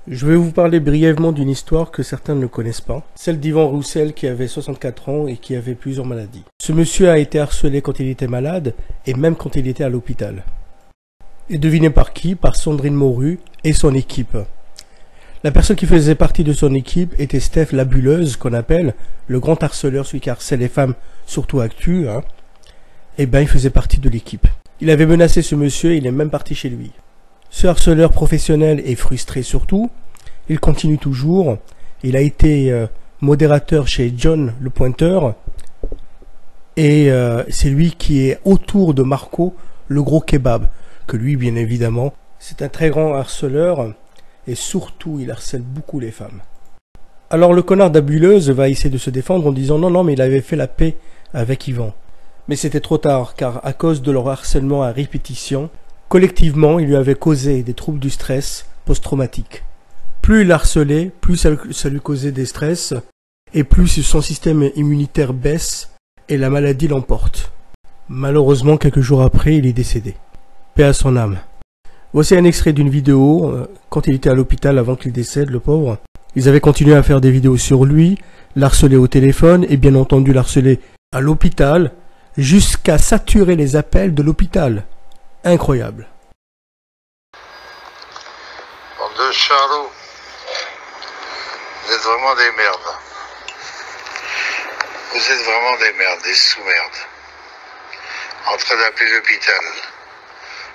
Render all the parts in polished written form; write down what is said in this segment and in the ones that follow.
Je vais vous parler brièvement d'une histoire que certains ne connaissent pas, celle d'Yvan Roussel qui avait 64 ans et qui avait plusieurs maladies. Ce monsieur a été harcelé quand il était malade et même quand il était à l'hôpital. Et devinez par qui? Par Sandrine Morue et son équipe. La personne qui faisait partie de son équipe était Steph la Bulleuse, qu'on appelle le grand harceleur, celui qui harcèle les femmes, surtout actu. Et ben il faisait partie de l'équipe. Il avait menacé ce monsieur et il est même parti chez lui. Ce harceleur professionnel est frustré surtout. Il continue toujours. Il a été modérateur chez John le Pointeur. Et c'est lui qui est autour de Marco, le gros kebab. Que lui, bien évidemment, c'est un très grand harceleur. Et surtout, il harcèle beaucoup les femmes. Alors le connard d'Abuleuse va essayer de se défendre en disant non, mais il avait fait la paix avec Yvan. Mais c'était trop tard, car à cause de leur harcèlement à répétition, collectivement, il lui avait causé des troubles du stress post-traumatique. Plus il harcelait, plus ça lui causait des stress, et plus son système immunitaire baisse, et la maladie l'emporte. Malheureusement, quelques jours après, il est décédé. Paix à son âme. Voici un extrait d'une vidéo, quand il était à l'hôpital avant qu'il décède, le pauvre. Ils avaient continué à faire des vidéos sur lui, l'harceler au téléphone, et bien entendu l'harceler à l'hôpital, jusqu'à saturer les appels de l'hôpital. Incroyable. Bande de charlots, vous êtes vraiment des merdes. Vous êtes vraiment des merdes, des sous-merdes. En train d'appeler l'hôpital.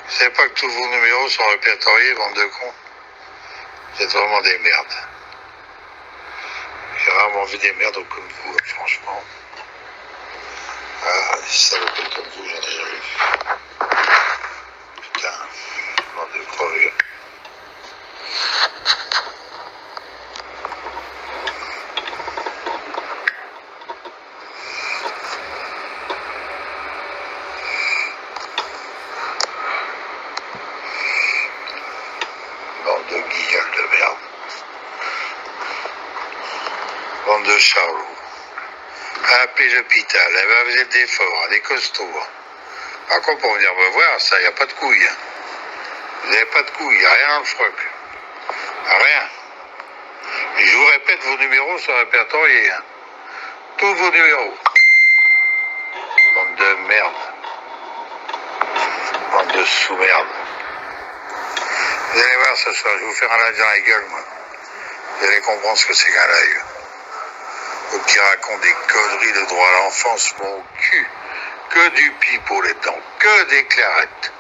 Vous savez pas que tous vos numéros sont répertoriés, bande de cons? Vous êtes vraiment des merdes. J'ai rarement vu des merdes comme vous, franchement. Ah, des salopes comme vous, j'en ai jamais vu. Putain, bande de crevures. Bande de guignols de merde. Bande de charlots. Appelez l'hôpital. Eh ben, vous êtes des forts, des costauds. Par contre, pour venir me voir, ça, y a pas de couilles. Vous n'avez pas de couilles, y a rien dans le froc. Rien. Et je vous répète, vos numéros sont répertoriés. Tous vos numéros. Bande de merde. Bande de sous-merde. Vous allez voir ce soir, je vais vous faire un live dans la gueule, moi. Vous allez comprendre ce que c'est qu'un live. Vous qui racontent des conneries de droit à l'enfance, mon cul. Que du pipeau là-dedans, que des clarettes.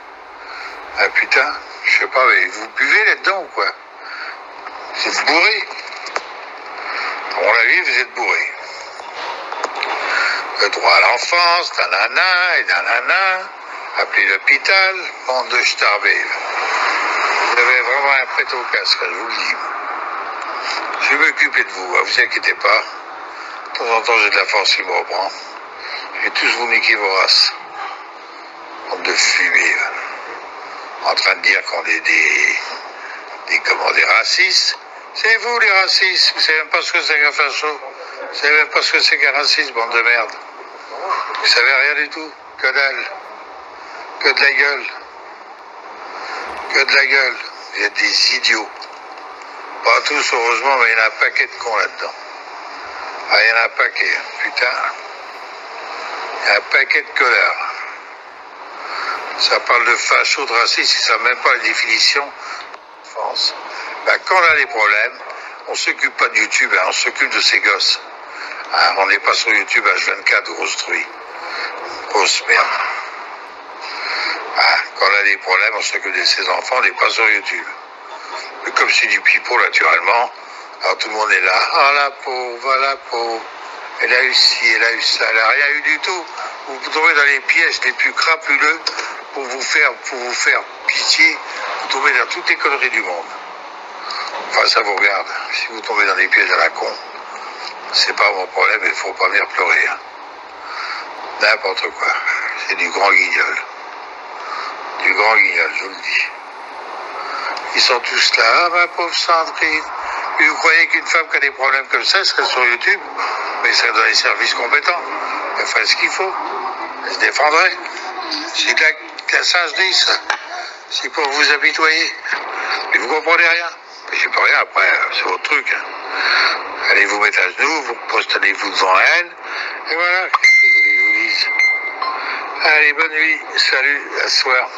Ah putain, je sais pas, mais vous buvez là-dedans ou quoi? Vous êtes bourré. À mon avis, vous êtes bourré. Le droit à l'enfance, nanana et nanana. Appelez l'hôpital, bande de starbés. Vous avez vraiment un pète au casque, je vous le dis. Je vais m'occuper de vous, vous inquiétez pas. De temps en temps, j'ai de la force qui me reprend. Je vais tous vous niquer vos races. Bande de fumée. En train de dire qu'on est des racistes. C'est vous les racistes. Vous savez même pas ce que c'est qu'un facho. Vous savez même pas ce que c'est qu'un raciste, bande de merde. Vous savez rien du tout. Que dalle. Que de la gueule. Que de la gueule. Vous êtes des idiots. Pas tous, heureusement, mais il y en a un paquet de cons là-dedans. Ah, il y en a un paquet, putain. Il y a un paquet de connards. Ça parle de facho, de racisme, ils ne savent même pas la définition de France. Ben, quand on a des problèmes, on ne s'occupe pas de YouTube, on s'occupe de ces gosses. On n'est pas sur YouTube H24, grosse truie. Grosse merde. Quand on a des problèmes, on s'occupe de ses enfants, on n'est pas sur YouTube. Mais comme c'est du pipeau, naturellement, alors tout le monde est là. Ah, la pauvre, la pauvre. Elle a eu ci, elle a eu ça, elle n'a rien eu du tout. Vous tombez dans les pièges les plus crapuleux pour vous faire pitié. Vous tombez dans toutes les conneries du monde. Enfin, ça vous regarde. Si vous tombez dans les pièges à la con, c'est pas mon problème, il ne faut pas venir pleurer. N'importe quoi. C'est du grand guignol. Du grand guignol, je vous le dis. Ils sont tous là. Ah, ma pauvre Sandrine. Mais vous croyez qu'une femme qui a des problèmes comme ça, elle serait sur YouTube? Mais elle serait dans les services compétents. Elle ferait ce qu'il faut. Elle se défendrait. C'est de la singerie, ça. C'est pour vous apitoyer. Mais vous comprenez rien. J'y peux rien, après, c'est votre truc. Hein. Allez vous mettre à genoux, vous prosternez-vous devant elle, et voilà, qu'est-ce que vous voulez que je vous dise. Allez, bonne nuit, salut, à ce soir.